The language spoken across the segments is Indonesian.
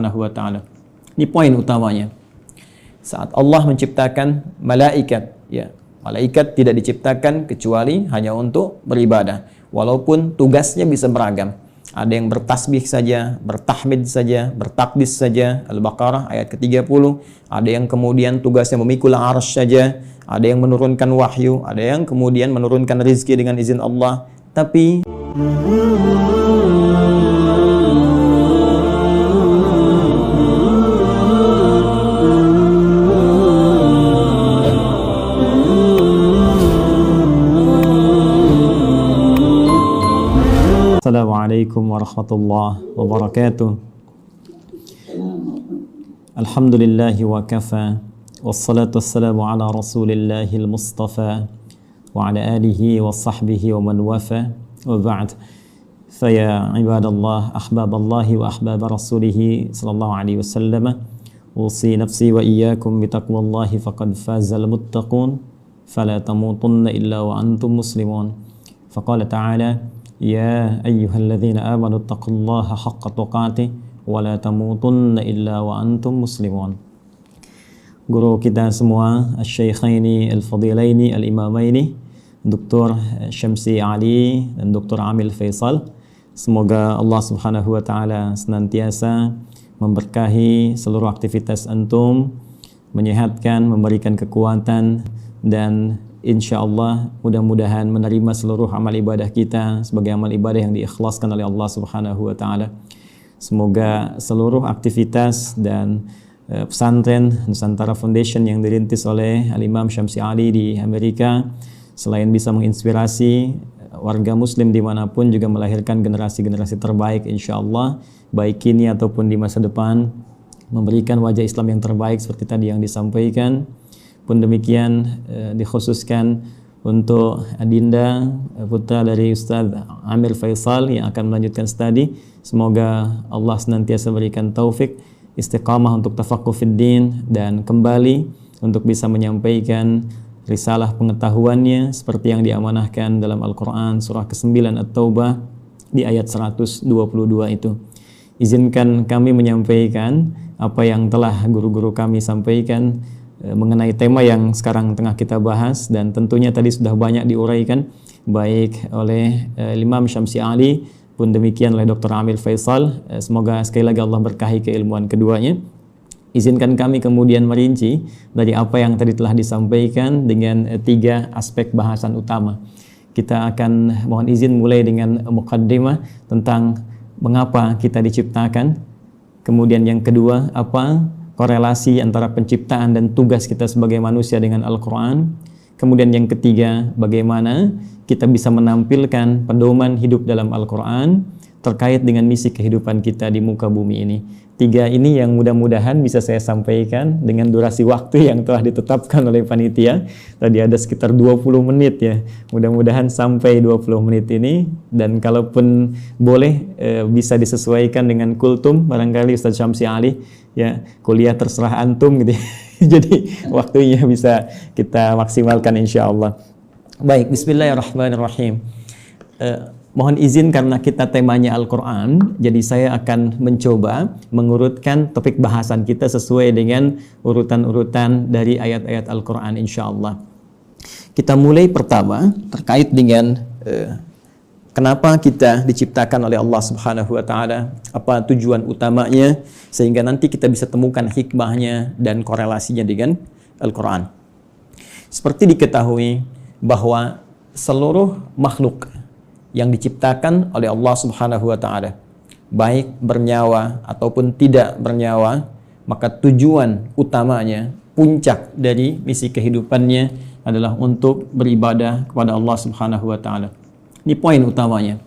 Subhanahu wa taala. Ini poin utamanya. Saat Allah menciptakan malaikat, ya, malaikat tidak diciptakan kecuali hanya untuk beribadah. Walaupun tugasnya bisa beragam. Ada yang bertasbih saja, bertahmid saja, bertakdis saja, Al-Baqarah ayat ke-30. Ada yang kemudian tugasnya memikul arsy saja, ada yang menurunkan wahyu, ada yang kemudian menurunkan rizki dengan izin Allah. Tapi Assalamualaikum warahmatullahi wabarakatuh. Alhamdulillahi wa kafa, wassalatu wassalamu ala rasulillahil mustafa wa ala alihi wa sahbihi wa man wafa, wa ba'd. Faya ibadallah, ahbaballahi wa ahbab rasulihi sallallahu alaihi wasallam, usi nafsi wa iyyakum bitaqwallahi faqad fazal muttaqun, fala tamutunna illa wa antum muslimun. Faqala ta'ala: Ya ayyuhalladzina amanu taqullaha haqqa tuqatih wa la tamutunna illa wa antum muslimun. Guru kita semua, Asy-Syaikhaini Al-Fadilaini Al-Imamaini, Dr. Syamsi Ali dan Dr. Amil Faisal. Semoga Allah Subhanahu wa taala senantiasa memberkahi seluruh aktivitas antum, menyehatkan, memberikan kekuatan, dan insya Allah mudah-mudahan menerima seluruh amal ibadah kita sebagai amal ibadah yang diikhlaskan oleh Allah Subhanahu wa taala. Semoga seluruh aktivitas dan pesantren Nusantara Foundation yang dirintis oleh Al-Imam Syamsi Ali di Amerika, selain bisa menginspirasi warga muslim dimanapun, juga melahirkan generasi-generasi terbaik insya Allah, baik kini ataupun di masa depan, memberikan wajah Islam yang terbaik seperti tadi yang disampaikan. Pun demikian dikhususkan untuk Adinda, putra dari Ustaz Amir Faisal yang akan melanjutkan studi. Semoga Allah senantiasa berikan taufik, istiqamah untuk tafaqquh fid din, dan kembali untuk bisa menyampaikan risalah pengetahuannya seperti yang diamanahkan dalam Al-Quran surah ke-9 At-Taubah di ayat 122 itu. Izinkan kami menyampaikan apa yang telah guru-guru kami sampaikan mengenai tema yang sekarang tengah kita bahas, dan tentunya tadi sudah banyak diuraikan baik oleh Imam Syamsi Ali pun demikian oleh Dr. Amil Faisal. Semoga sekali lagi Allah berkahi keilmuan keduanya. Izinkan kami kemudian merinci dari apa yang tadi telah disampaikan dengan 3 aspek bahasan utama. Kita akan mohon izin mulai dengan muqaddimah tentang mengapa kita diciptakan. Kemudian yang kedua, apa korelasi antara penciptaan dan tugas kita sebagai manusia dengan Al-Quran. Kemudian yang ketiga, bagaimana kita bisa menampilkan pedoman hidup dalam Al-Quran terkait dengan misi kehidupan kita di muka bumi ini. 3 ini yang mudah-mudahan bisa saya sampaikan dengan durasi waktu yang telah ditetapkan oleh panitia. Tadi ada sekitar 20 menit ya. Mudah-mudahan sampai 20 menit ini, dan kalaupun boleh bisa disesuaikan dengan kultum barangkali Ustaz Syamsi Ali, ya, kuliah terserah antum gitu. Jadi waktunya bisa kita maksimalkan insya Allah. Baik, bismillahirrahmanirrahim. Mohon izin karena kita temanya Al-Quran, jadi saya akan mencoba mengurutkan topik bahasan kita sesuai dengan urutan-urutan dari ayat-ayat Al-Quran insya Allah. Kita mulai pertama terkait dengan kenapa kita diciptakan oleh Allah Subhanahu wa taala, apa tujuan utamanya, sehingga nanti kita bisa temukan hikmahnya dan korelasinya dengan Al-Quran. Seperti diketahui bahwa seluruh makhluk yang diciptakan oleh Allah Subhanahu wa taala, baik bernyawa ataupun tidak bernyawa, maka tujuan utamanya, puncak dari misi kehidupannya adalah untuk beribadah kepada Allah Subhanahu wa taala. Ini poin utamanya.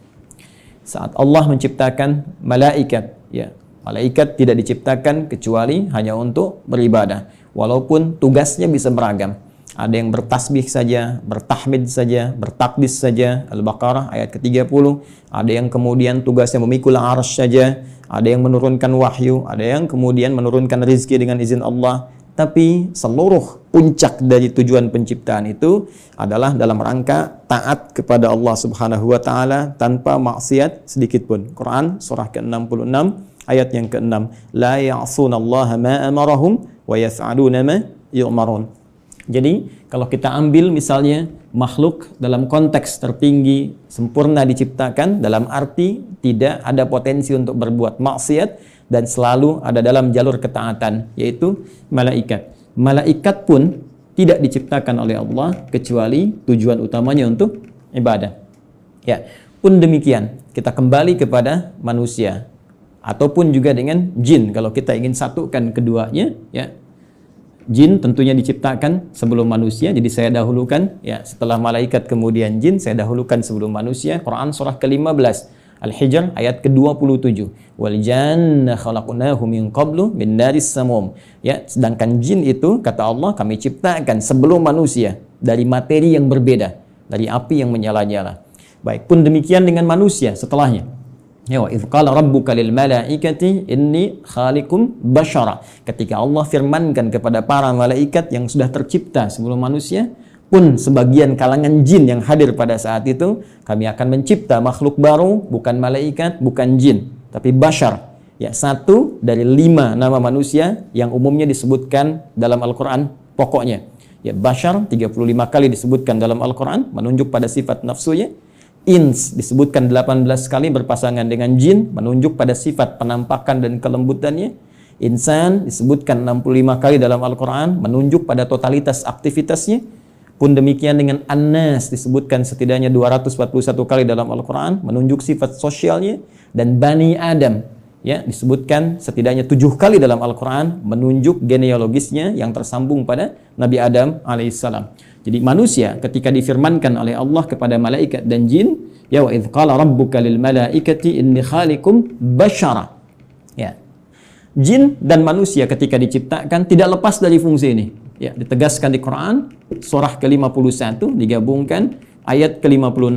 Saat Allah menciptakan malaikat, ya, malaikat tidak diciptakan kecuali hanya untuk beribadah. Walaupun tugasnya bisa beragam. Ada yang bertasbih saja, bertahmid saja, bertakdis saja, Al-Baqarah ayat ke-30. Ada yang kemudian tugasnya memikul arsy saja, ada yang menurunkan wahyu, ada yang kemudian menurunkan rizki dengan izin Allah. Tapi seluruh puncak dari tujuan penciptaan itu adalah dalam rangka taat kepada Allah Subhanahu wa taala tanpa maksiat sedikit pun. Quran surah ke-66 ayat yang ke-6, la ya'sunallaha ma amarahum wa yaf'aluna ma yu'marun. Jadi kalau kita ambil misalnya makhluk dalam konteks tertinggi, sempurna diciptakan, dalam arti tidak ada potensi untuk berbuat maksiat dan selalu ada dalam jalur ketaatan, yaitu malaikat. Malaikat pun tidak diciptakan oleh Allah kecuali tujuan utamanya untuk ibadah. Ya, pun demikian kita kembali kepada manusia ataupun juga dengan jin. Kalau kita ingin satukan keduanya, ya, jin tentunya diciptakan sebelum manusia, jadi saya dahulukan, ya, setelah malaikat kemudian jin, saya dahulukan sebelum manusia. Quran surah ke-15 Al-Hijr ayat ke-27. Wal janna khalaqnahu min qablu min naris samum. Ya, sedangkan jin itu kata Allah kami ciptakan sebelum manusia dari materi yang berbeda, dari api yang menyala-nyala. Baik, pun demikian dengan manusia setelahnya. Ya, wa idz qala rabbuka lil malaikati inni khaliqum basyara. Ketika Allah firmankan kepada para malaikat yang sudah tercipta sebelum manusia, pun sebagian kalangan jin yang hadir pada saat itu, kami akan mencipta makhluk baru, bukan malaikat, bukan jin, tapi bashar. Ya, satu dari 5 nama manusia yang umumnya disebutkan dalam Al-Quran pokoknya. Ya, bashar 35 kali disebutkan dalam Al-Quran, menunjuk pada sifat nafsunya. Ins disebutkan 18 kali berpasangan dengan jin, menunjuk pada sifat penampakan dan kelembutannya. Insan disebutkan 65 kali dalam Al-Quran, menunjuk pada totalitas aktivitasnya. Pun demikian dengan An-Nas disebutkan setidaknya 241 kali dalam Al-Quran, menunjuk sifat sosialnya. Dan Bani Adam, ya, disebutkan setidaknya 7 kali dalam Al-Quran, menunjuk genealogisnya yang tersambung pada Nabi Adam alaihissalam. Jadi manusia ketika difirmankan oleh Allah kepada malaikat dan jin, ya wa idz qala rabbuka lil malaikati inni khaliqum basyara. Ya. Jin dan manusia ketika diciptakan tidak lepas dari fungsi ini. Ya, ditegaskan di Quran surah ke-51 digabungkan ayat ke-56.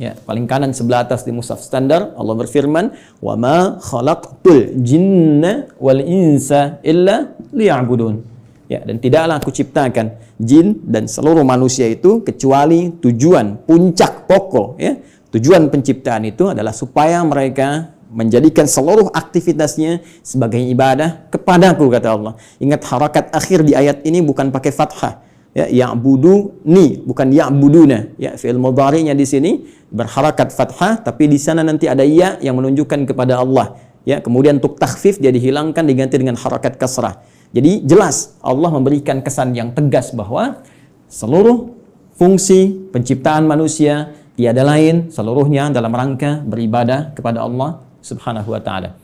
Ya, paling kanan sebelah atas di mushaf standar Allah berfirman, "Wa ma khalaqtul jinna wal insa illa liya'budun." Ya, dan tidaklah aku ciptakan jin dan seluruh manusia itu kecuali tujuan puncak pokok, ya. Tujuan penciptaan itu adalah supaya mereka menjadikan seluruh aktivitasnya sebagai ibadah kepadaku, kata Allah. Ingat harakat akhir di ayat ini bukan pakai fathah. Ya, ya'buduni, bukan ya'buduna. Ya, fi'il mudhari'nya di sini berharakat fathah, tapi di sana nanti ada ya yang menunjukkan kepada Allah. Ya, kemudian untuk takhfif dia dihilangkan diganti dengan harakat kasrah. Jadi jelas Allah memberikan kesan yang tegas bahwa seluruh fungsi penciptaan manusia tiada lain seluruhnya dalam rangka beribadah kepada Allah Subhanahu wa ta'ala.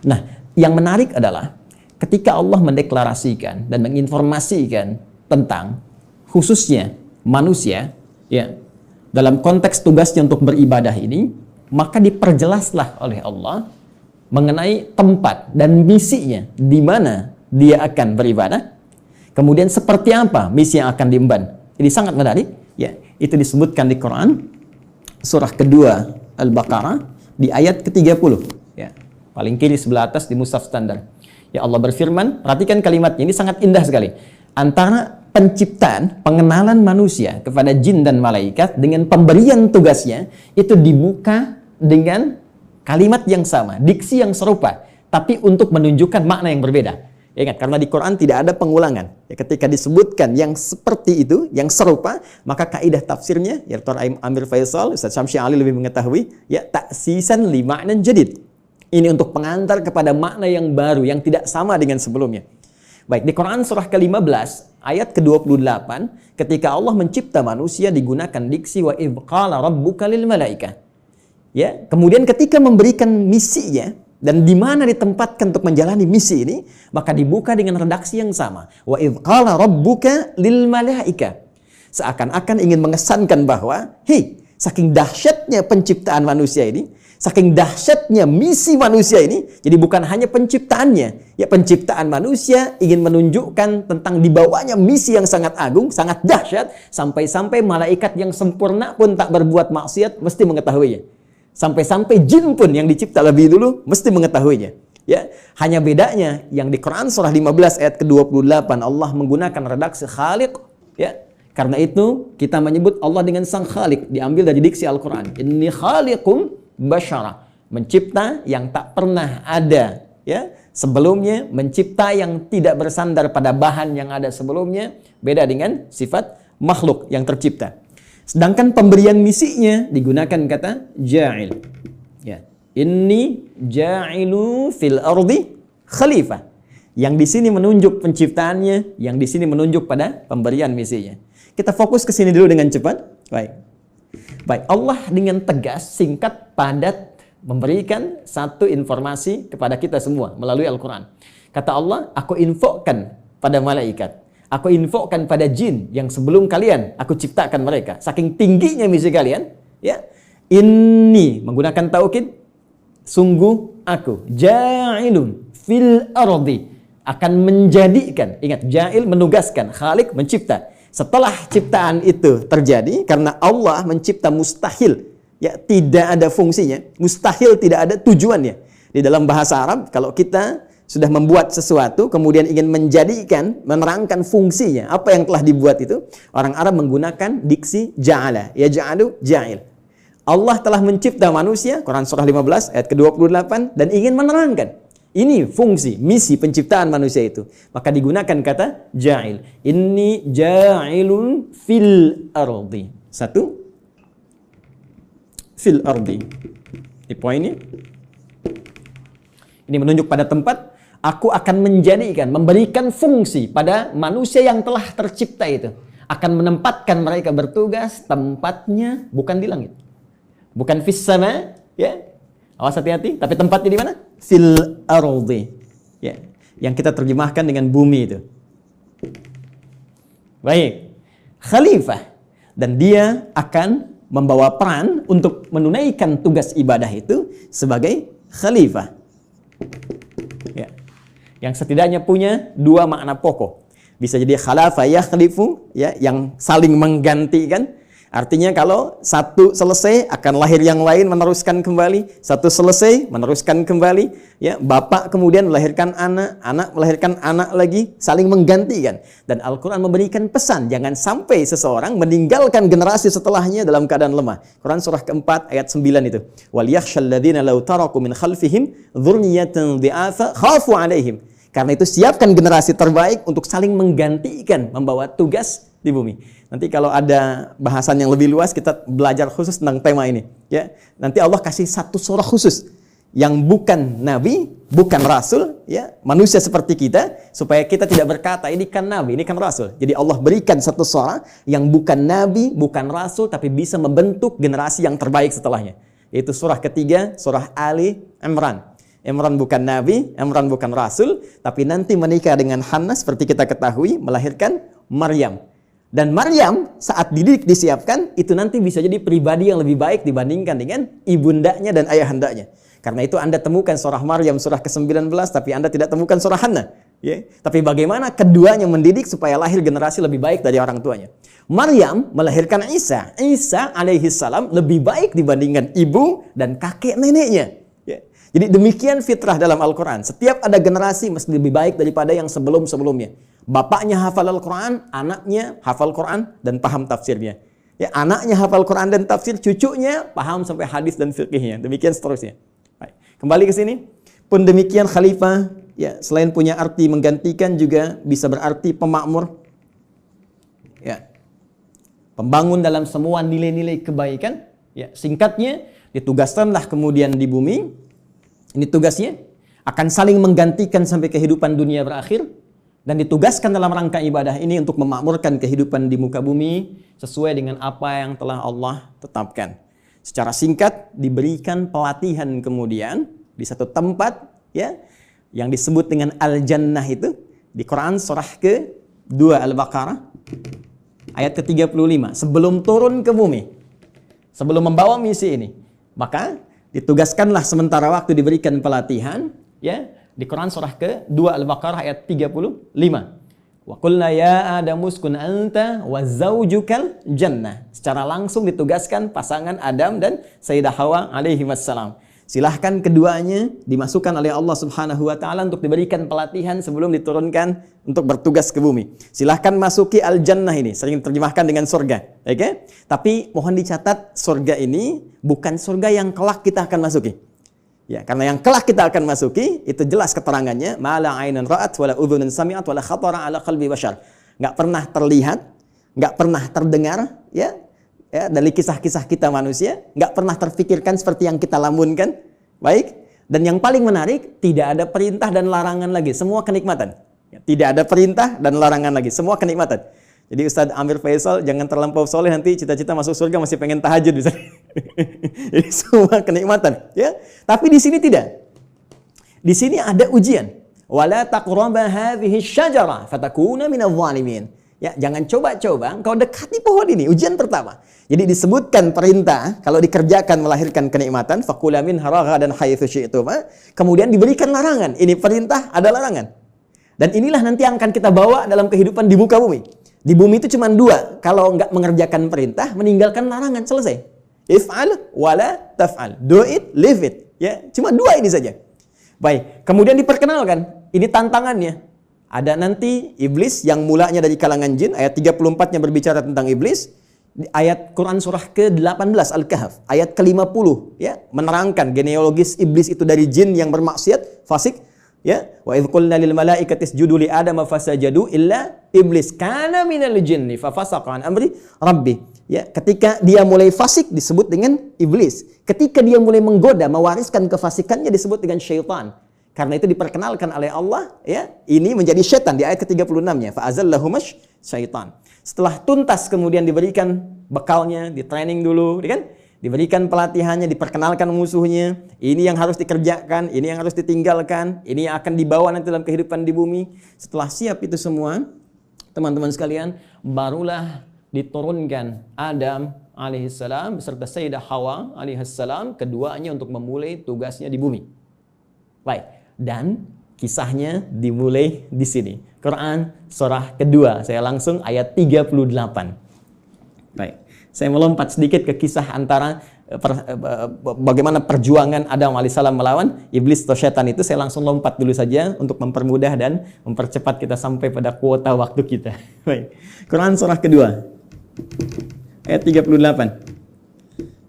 Nah, yang menarik adalah ketika Allah mendeklarasikan dan menginformasikan tentang khususnya manusia, ya, dalam konteks tugasnya untuk beribadah ini, maka diperjelaslah oleh Allah mengenai tempat dan misinya di mana dia akan beribadah, kemudian seperti apa misi yang akan diemban. Jadi sangat menarik, ya, itu disebutkan di Quran surah kedua Al-Baqarah di ayat ke-30, ya, paling kiri sebelah atas di mushaf standar. Ya, Allah berfirman, perhatikan kalimatnya, ini sangat indah sekali. Antara penciptaan, pengenalan manusia kepada jin dan malaikat dengan pemberian tugasnya itu dibuka dengan kalimat yang sama, diksi yang serupa, tapi untuk menunjukkan makna yang berbeda. Ya, ingat, karena di Quran tidak ada pengulangan. Ya, ketika disebutkan yang seperti itu, yang serupa, maka kaidah tafsirnya, ya, Dr. Amir Faisal, Ustaz Syamsi Ali lebih mengetahui, ya, taksisan li ma'nan jadid. Ini untuk pengantar kepada makna yang baru, yang tidak sama dengan sebelumnya. Baik, di Quran surah ke-15, ayat ke-28, ketika Allah mencipta manusia digunakan diksi wa idz qala rabbuka lil malaikah. Ya, kemudian ketika memberikan misinya, dan di mana ditempatkan untuk menjalani misi ini, maka dibuka dengan redaksi yang sama. Wa idz qala rabbuka lil malaika. Seakan-akan ingin mengesankan bahwa, hei, saking dahsyatnya penciptaan manusia ini, saking dahsyatnya misi manusia ini, jadi bukan hanya penciptaannya, ya, penciptaan manusia ingin menunjukkan tentang dibawanya misi yang sangat agung, sangat dahsyat, sampai-sampai malaikat yang sempurna pun tak berbuat maksiat mesti mengetahuinya. Sampai-sampai jin pun yang dicipta lebih dulu mesti mengetahuinya. Ya, hanya bedanya yang di Quran surah 15 ayat ke-28 Allah menggunakan redaksi khaliq, ya. Karena itu kita menyebut Allah dengan sang khaliq diambil dari diksi Al-Qur'an. Inni khaliqum basyara. mencipta yang tak pernah ada ya sebelumnya, mencipta yang tidak bersandar pada bahan yang ada sebelumnya, beda dengan sifat makhluk yang tercipta. Sedangkan pemberian misinya digunakan kata ja'il. Ya. Inni ja'ilu fil ardi khalifah. Yang di sini menunjuk penciptaannya, yang di sini menunjuk pada pemberian misinya. Kita fokus ke sini dulu dengan cepat. Baik, Allah dengan tegas, singkat, padat memberikan satu informasi kepada kita semua melalui Al-Quran. Kata Allah, aku infokan pada malaikat, aku infokan pada jin yang sebelum kalian aku ciptakan mereka. Saking tingginya misi kalian, ya. Inni menggunakan taukid, sungguh aku ja'ilun fil ardi, akan menjadikan. Ingat, ja'il menugaskan, khalik mencipta. Setelah ciptaan itu terjadi, karena Allah mencipta mustahil, ya, tidak ada fungsinya, mustahil tidak ada tujuannya. Di dalam bahasa Arab, kalau kita sudah membuat sesuatu, kemudian ingin menjadikan, menerangkan fungsinya, apa yang telah dibuat itu, orang Arab menggunakan diksi ja'ala, yaj'alu ja'il. Allah telah mencipta manusia, Quran surah 15 ayat ke-28, dan ingin menerangkan ini fungsi, misi penciptaan manusia itu. Maka digunakan kata ja'il. Inni ja'ilun fil ardi. Satu, fil ardi. Di poin ini. Ini menunjuk pada tempat. Aku akan menjadikan, memberikan fungsi pada manusia yang telah tercipta itu. Akan menempatkan mereka bertugas, tempatnya bukan di langit. Bukan fis sama, ya. Awas hati-hati, tapi tempatnya di mana? Fil ardi. Ya, yang kita terjemahkan dengan bumi itu. Baik. Khalifah, dan dia akan membawa peran untuk menunaikan tugas ibadah itu sebagai khalifah. Ya. Yang setidaknya punya dua makna pokok. Bisa jadi khalafa yakhlifu, ya, yang saling menggantikan. Artinya kalau satu selesai akan lahir yang lain meneruskan kembali, satu selesai meneruskan kembali, ya, bapak kemudian melahirkan anak, anak melahirkan anak lagi, saling menggantikan. Dan Al-Quran memberikan pesan jangan sampai seseorang meninggalkan generasi setelahnya dalam keadaan lemah. Quran surah keempat ayat 9 itu. Wal yakhshal ladzina law taraku min khalfihim dzurriyyatan dhi'afa khafu 'alaihim. Karena itu siapkan generasi terbaik untuk saling menggantikan membawa tugas di bumi. Nanti kalau ada bahasan yang lebih luas kita belajar khusus tentang tema ini, ya. Nanti Allah kasih satu surah khusus yang bukan nabi, bukan rasul, ya, manusia seperti kita, supaya kita tidak berkata ini kan nabi, ini kan rasul. Jadi Allah berikan satu surah yang bukan nabi, bukan rasul, tapi bisa membentuk generasi yang terbaik setelahnya. Yaitu surah ketiga, surah Ali Imran. Imran bukan nabi, Imran bukan rasul, tapi nanti menikah dengan Hannah seperti kita ketahui, melahirkan Maryam. Dan Maryam saat dididik disiapkan, itu nanti bisa jadi pribadi yang lebih baik dibandingkan dengan ibundanya dan ayahandanya. Karena itu Anda temukan surah Maryam surah ke-19, tapi Anda tidak temukan surah Hannah. Ya. Tapi bagaimana keduanya mendidik supaya lahir generasi lebih baik dari orang tuanya. Maryam melahirkan Isa. Isa alaihi salam lebih baik dibandingkan ibu dan kakek neneknya. Ya. Jadi demikian fitrah dalam Al-Quran. Setiap ada generasi mesti lebih baik daripada yang sebelum-sebelumnya. Bapaknya hafal Al-Quran, anaknya hafal Quran dan paham tafsirnya. Ya, anaknya hafal Quran dan tafsir, cucunya paham sampai hadis dan fiqhnya. Demikian seterusnya. Baik. Kembali ke sini. Pun demikian khalifah, ya, selain punya arti menggantikan juga bisa berarti pemakmur. Ya. Pembangun dalam semua nilai-nilai kebaikan. Ya, singkatnya ditugaskanlah kemudian di bumi. Ini tugasnya akan saling menggantikan sampai kehidupan dunia berakhir. Dan ditugaskan dalam rangka ibadah ini untuk memakmurkan kehidupan di muka bumi sesuai dengan apa yang telah Allah tetapkan. Secara singkat diberikan pelatihan kemudian di satu tempat, ya, yang disebut dengan Al-Jannah itu di Quran surah ke-2 Al-Baqarah ayat ke-35. Sebelum turun ke bumi, sebelum membawa misi ini, maka ditugaskanlah sementara waktu diberikan pelatihan, ya. Di Quran surah ke-2 Al-Baqarah ayat 35. Wa qulna ya Adamu uskun anta wa zaujukal jannah. Secara langsung ditugaskan pasangan Adam dan Sayyidah Hawa alaihi wassalam. Silahkan keduanya dimasukkan oleh Allah Subhanahu wa taala untuk diberikan pelatihan sebelum diturunkan untuk bertugas ke bumi. Silahkan masuki al-jannah ini, sering terjemahkan dengan surga, oke? Okay? Tapi mohon dicatat surga ini bukan surga yang kelak kita akan masuki. Ya, karena yang kelak kita akan masuki itu jelas keterangannya, ma la ainun ra'at wala udhunun sami'at wala khatara ala qalbi bashar. Enggak pernah terlihat, enggak pernah terdengar, ya dari kisah-kisah kita manusia, enggak pernah terfikirkan seperti yang kita lamunkan. Baik. Dan yang paling menarik, tidak ada perintah dan larangan lagi, semua kenikmatan. Tidak ada perintah dan larangan lagi, semua kenikmatan. Jadi Ustadz Amir Faisal jangan terlampau soleh, nanti cita-cita masuk surga masih pengen tahajud bisa. Jadi semua kenikmatan, ya. Tapi di sini tidak. Di sini ada ujian. Wala taqraba hadhihi syajara fatakuna minadh dhalimin. Ya, jangan coba-coba engkau dekati pohon ini, ujian pertama. Jadi disebutkan perintah kalau dikerjakan melahirkan kenikmatan, fakula minha ragadan haitsu syi'tuma. Kemudian diberikan larangan. Ini perintah, ada larangan. Dan inilah nanti yang akan kita bawa dalam kehidupan di muka bumi. Di bumi itu cuma dua, kalau nggak mengerjakan perintah, meninggalkan larangan, selesai. If'al wala taf'al. Do it, leave it. Ya, cuma dua ini saja. Baik, kemudian diperkenalkan, ini tantangannya. Ada nanti iblis yang mulanya dari kalangan jin, ayat 34-nya berbicara tentang iblis. Ayat Quran surah ke-18 Al-Kahf, ayat ke-50, ya, menerangkan genealogis iblis itu dari jin yang bermaksiat, fasik. Ya, wa idz qulna lil malaikati isjudu li adama fasajadu illa iblis kana minal jinni fa fasaqa an amri rabbi. Ya, ketika dia mulai fasik disebut dengan iblis. Ketika dia mulai menggoda, mewariskan kefasikannya disebut dengan syaitan. Karena itu diperkenalkan oleh Allah, ya, ini menjadi syaitan di ayat ke-36-nya, fa azallahumash syaitan. Setelah tuntas kemudian diberikan bekalnya, di training dulu, kan? Diberikan pelatihannya, diperkenalkan musuhnya, ini yang harus dikerjakan, ini yang harus ditinggalkan, ini yang akan dibawa nanti dalam kehidupan di bumi. Setelah siap itu semua, teman-teman sekalian, barulah diturunkan Adam alaihissalam beserta Sayyidah Hawa alaihissalam, keduanya untuk memulai tugasnya di bumi. Baik, dan kisahnya dimulai di sini. Quran surah kedua, saya langsung ayat 38. Baik. Saya melompat sedikit ke kisah antara bagaimana perjuangan Adam alaihissalam melawan iblis atau syaitan itu. Saya langsung lompat dulu saja untuk mempermudah dan mempercepat kita sampai pada kuota waktu kita. Baik. Quran surah kedua ayat 38.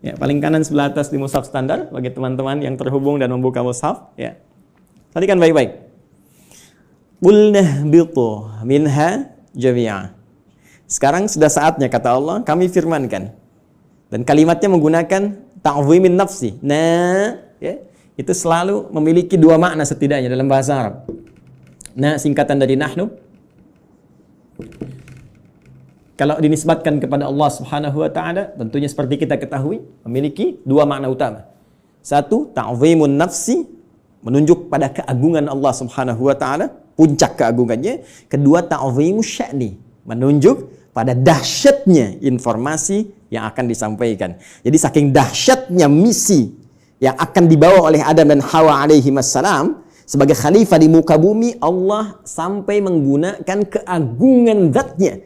Ya, paling kanan sebelah atas di mushaf standar bagi teman-teman yang terhubung dan membuka mushaf, ya. Perhatikan baik-baik. Qulna bitu minha jami'a. Sekarang sudah saatnya, kata Allah, kami firmankan. Dan kalimatnya menggunakan ta'zimin nafsi. Nah, ya, itu selalu memiliki dua makna setidaknya dalam bahasa Arab. Nah, singkatan dari nahnu. Kalau dinisbatkan kepada Allah Subhanahu wa taala, tentunya seperti kita ketahui, memiliki dua makna utama. Satu, ta'zimun nafsi, menunjuk pada keagungan Allah Subhanahu wa taala, puncak keagungannya. Kedua, ta'zimus sya'ni, menunjuk pada dahsyatnya informasi yang akan disampaikan. Jadi saking dahsyatnya misi yang akan dibawa oleh Adam dan Hawa alaihi wassalam sebagai khalifah di muka bumi, Allah sampai menggunakan keagungan zatnya.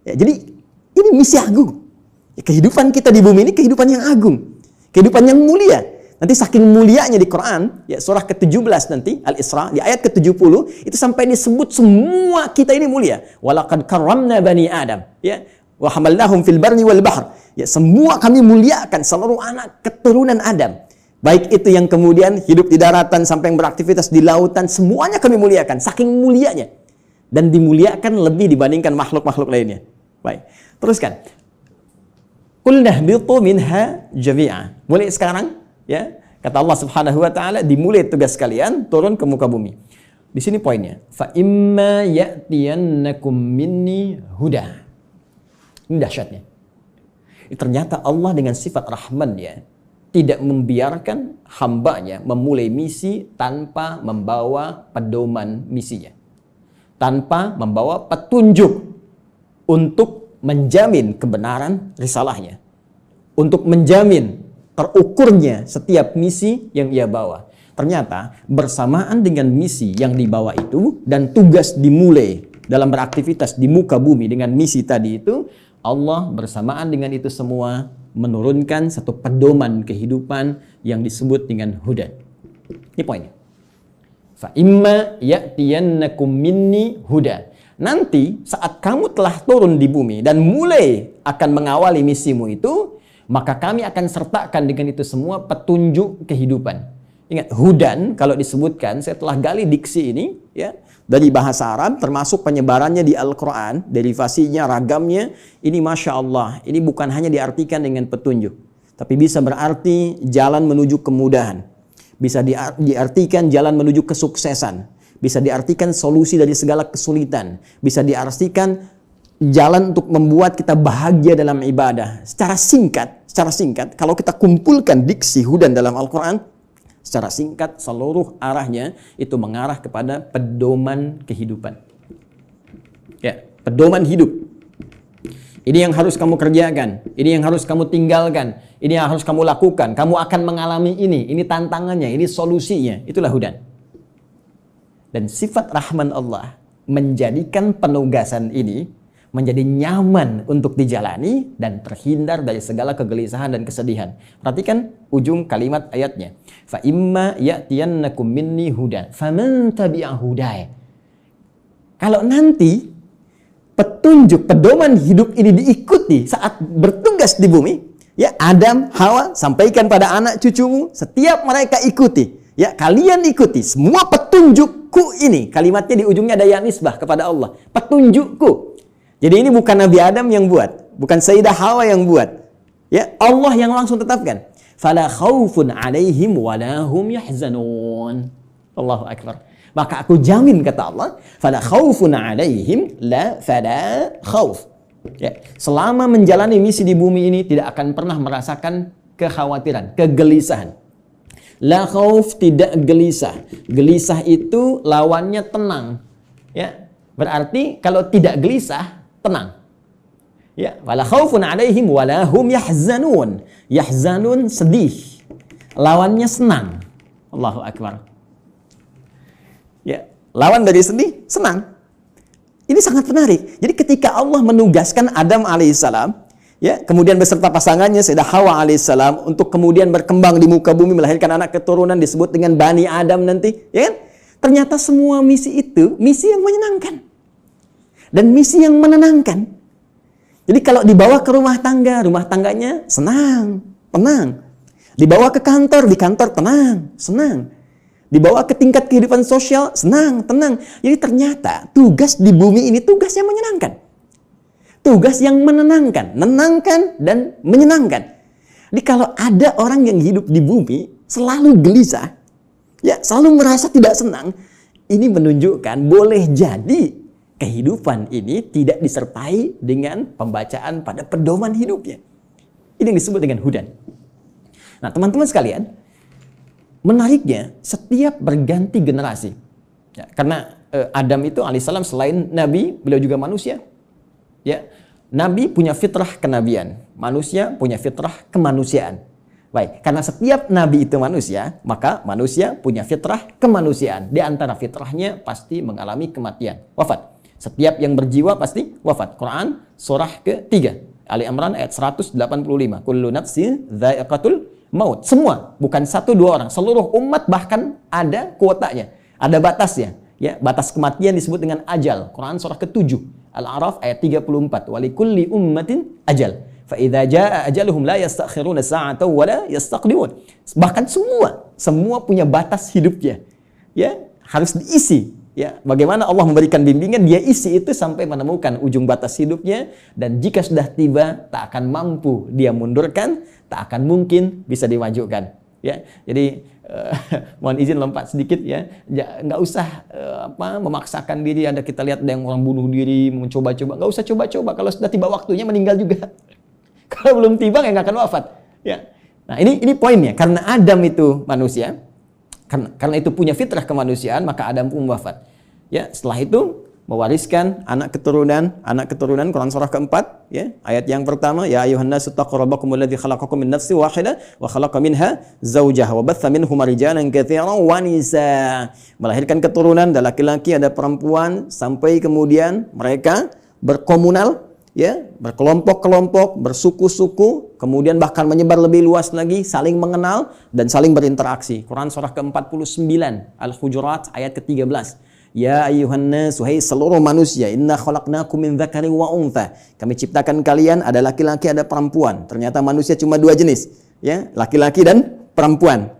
Ya, jadi ini misi agung. Kehidupan kita di bumi ini kehidupan yang agung, kehidupan yang mulia. Nanti saking mulianya di Quran, ya, surah ke-17 nanti, Al-Isra, di ayat ke-70, itu sampai disebut semua kita ini mulia. Walaqad karramna bani Adam, ya, wa hamalnahum fil barri wal bahr. Ya, semua kami muliakan seluruh anak keturunan Adam. Baik itu yang kemudian hidup di daratan sampai yang beraktivitas di lautan, semuanya kami muliakan, saking mulianya. Dan dimuliakan lebih dibandingkan makhluk-makhluk lainnya. Baik, teruskan. Qulna bitu minha jami'a. Mulai sekarang, ya, kata Allah Subhanahu wa taala, dimulai tugas kalian turun ke muka bumi. Di sini poinnya, fa imma ya'tiyannakum minni huda. Ini dahsyatnya. Ternyata Allah dengan sifat Rahman-Nya tidak membiarkan hambanya memulai misi tanpa membawa pedoman misinya, tanpa membawa petunjuk untuk menjamin kebenaran risalahnya, untuk menjamin terukurnya setiap misi yang ia bawa. Ternyata bersamaan dengan misi yang dibawa itu dan tugas dimulai dalam beraktivitas di muka bumi dengan misi tadi itu, Allah bersamaan dengan itu semua menurunkan satu pedoman kehidupan yang disebut dengan hudan. Ini poinnya. Fa imma ya'tiyannakum minni huda. Nanti saat kamu telah turun di bumi dan mulai akan mengawali misimu itu, maka kami akan sertakan dengan itu semua petunjuk kehidupan. Ingat, hudan kalau disebutkan, saya telah gali diksi ini ya dari bahasa Arab, termasuk penyebarannya di Al-Quran, derivasinya, ragamnya, ini Masya Allah, ini bukan hanya diartikan dengan petunjuk, tapi bisa berarti jalan menuju kemudahan, bisa diartikan jalan menuju kesuksesan, bisa diartikan solusi dari segala kesulitan, bisa diartikan jalan untuk membuat kita bahagia dalam ibadah. Secara singkat, kalau kita kumpulkan diksi hudan dalam Al-Quran, secara singkat, seluruh arahnya itu mengarah kepada pedoman kehidupan. Ya, pedoman hidup. Ini yang harus kamu kerjakan, ini yang harus kamu tinggalkan, ini yang harus kamu lakukan. Kamu akan mengalami ini tantangannya, ini solusinya. Itulah hudan. Dan sifat rahman Allah menjadikan penugasan ini menjadi nyaman untuk dijalani dan terhindar dari segala kegelisahan dan kesedihan. Perhatikan ujung kalimat ayatnya. Fa imma ya'tiyannakum minni hudan faman tabi'a hudaya. Kalau nanti petunjuk, pedoman hidup ini diikuti saat bertugas di bumi, ya Adam, Hawa, sampaikan pada anak cucumu, setiap mereka ikuti, ya kalian ikuti semua petunjukku ini. Kalimatnya di ujungnya ada ya nisbah kepada Allah. Petunjukku. Jadi ini bukan Nabi Adam yang buat, bukan Sayyidah Hawa yang buat. Ya, Allah yang langsung tetapkan. Fala khaufun 'alaihim wa la hum yahzanun. Allahu akbar. Maka aku jamin kata Allah, fala khaufun 'alaihim la fala khauf. Ya, selama menjalani misi di bumi ini tidak akan pernah merasakan kekhawatiran, kegelisahan. La khauf, tidak gelisah. Gelisah itu lawannya tenang. Ya, berarti kalau tidak gelisah tenang. Ya, wala khaufun 'alaihim wala hum yahzanun. Yahzanun sedih. Lawannya senang. Allahu akbar. Ya, lawan dari sedih senang. Ini sangat menarik. Jadi ketika Allah menugaskan Adam alaihissalam, ya, kemudian beserta pasangannya Sayyidah Hawa alaihissalam untuk kemudian berkembang di muka bumi melahirkan anak keturunan disebut dengan Bani Adam nanti, ya kan? Ternyata semua misi itu misi yang menyenangkan. Dan misi yang menenangkan. Jadi kalau dibawa ke rumah tangganya senang, tenang. Dibawa ke kantor, di kantor tenang, senang. Dibawa ke tingkat kehidupan sosial, senang, tenang. Jadi ternyata tugas di bumi ini tugas yang menyenangkan. Tugas yang menenangkan, menenangkan dan menyenangkan. Jadi kalau ada orang yang hidup di bumi selalu gelisah, ya selalu merasa tidak senang, ini menunjukkan boleh jadi kehidupan ini tidak disertai dengan pembacaan pada pedoman hidupnya. Ini yang disebut dengan hudan. Nah, teman-teman sekalian, menariknya setiap berganti generasi. Ya, karena Adam itu alaihissalam selain nabi, beliau juga manusia. Ya, nabi punya fitrah kenabian, manusia punya fitrah kemanusiaan. Baik, karena setiap nabi itu manusia, maka manusia punya fitrah kemanusiaan. Di antara fitrahnya pasti mengalami kematian, wafat. Setiap yang berjiwa pasti wafat. Quran surah ke-3 Ali Imran ayat 185. Kullu nafsin dha'iqatul maut. Semua, bukan 1-2 orang. Seluruh umat bahkan ada kuotanya, ada batasnya. Ya, batas kematian disebut dengan ajal. Quran surah ke-7 Al-A'raf ayat 34. Walikulli ummatin ajal. Fa idza jaa ajaluhum la yastakhiruna sa'atan wa la yastaqdimun. Bahkan semua punya batas hidupnya. Ya, harus diisi. Ya, bagaimana Allah memberikan bimbingan, dia isi itu sampai menemukan ujung batas hidupnya, dan jika sudah tiba tak akan mampu dia mundurkan, tak akan mungkin bisa dimajukan. Ya, jadi mohon izin lompat sedikit ya, nggak usah memaksakan diri. Ada kita lihat ada yang orang bunuh diri, mencoba-coba, nggak usah coba-coba. Kalau sudah tiba waktunya meninggal juga. Kalau belum tiba nggak akan wafat. Ya, nah ini poinnya. Karena Adam itu manusia. Karena itu punya fitrah kemanusiaan, maka Adam pun wafat. Ya, setelah itu mewariskan anak keturunan Quran surah ke-4 ya, ayat yang pertama, ya ayuhan nasu taqu rabbakumul ladzi khalaqakum min nafsin wahidah wa khalaqa minha zawjaha wa batha minhuma rijalan katsiran wa nisaa. Melahirkan keturunan, ada laki-laki, ada perempuan, sampai kemudian mereka berkomunal, ya, berkelompok-kelompok, bersuku-suku, kemudian bahkan menyebar lebih luas lagi, saling mengenal dan saling berinteraksi. Quran surah ke-49 Al-Hujurat ayat ke-13. Ya ayyuhan nas, wahai seluruh manusia, inna khalaqnakum min dzakarin wa untha. Kami ciptakan kalian, ada laki-laki, ada perempuan. Ternyata manusia cuma 2 jenis, ya, laki-laki dan perempuan.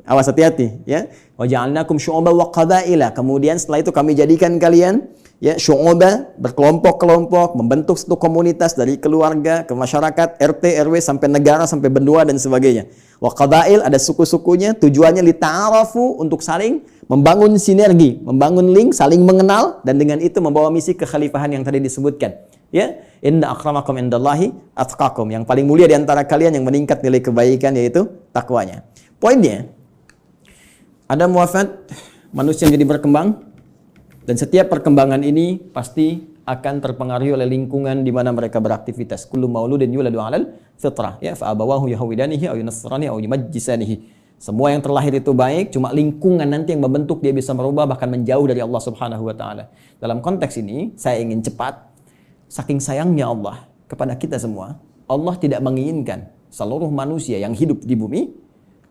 Awas, hati-hati ya. Wa ja'alnakum syu'uban wa qabaila. Kemudian setelah itu kami jadikan kalian ya syu'uba, berkelompok-kelompok, membentuk satu komunitas dari keluarga ke masyarakat, RT, RW sampai negara sampai benua dan sebagainya. Wa qabail, ada suku-sukunya, tujuannya lita'arafu, untuk saling membangun sinergi, membangun link, saling mengenal, dan dengan itu membawa misi kekhalifahan yang tadi disebutkan. Ya, inna akramakum indallahi atqakum. Yang paling mulia di antara kalian yang meningkat nilai kebaikan yaitu takwanya. Poinnya, ada muafat manusia menjadi berkembang, dan setiap perkembangan ini pasti akan terpengaruhi oleh lingkungan di mana mereka beraktivitas. Kullu mauludin yuladu 'alal fitrah, ya, fa abawahu yahwidanihi aw yunassiranihi aw yumajjisanihi. Semua yang terlahir itu baik, cuma lingkungan nanti yang membentuk dia bisa merubah bahkan menjauh dari Allah Subhanahu wa taala. Dalam konteks ini, saya ingin cepat, saking sayangnya Allah kepada kita semua, Allah tidak menginginkan seluruh manusia yang hidup di bumi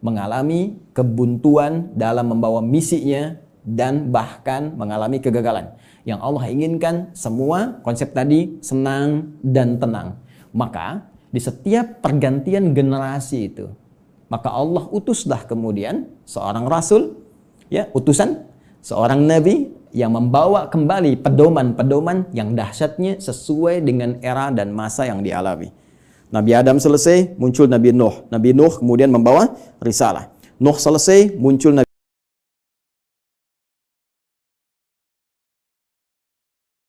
mengalami kebuntuan dalam membawa misinya dan bahkan mengalami kegagalan. Yang Allah inginkan semua konsep tadi senang dan tenang. Maka di setiap pergantian generasi itu, maka Allah utuslah kemudian seorang rasul, ya, utusan, seorang nabi yang membawa kembali pedoman-pedoman yang dahsyatnya sesuai dengan era dan masa yang dialami. Nabi Adam selesai, muncul Nabi Nuh. Nabi Nuh kemudian membawa risalah. Nuh selesai, muncul Nabi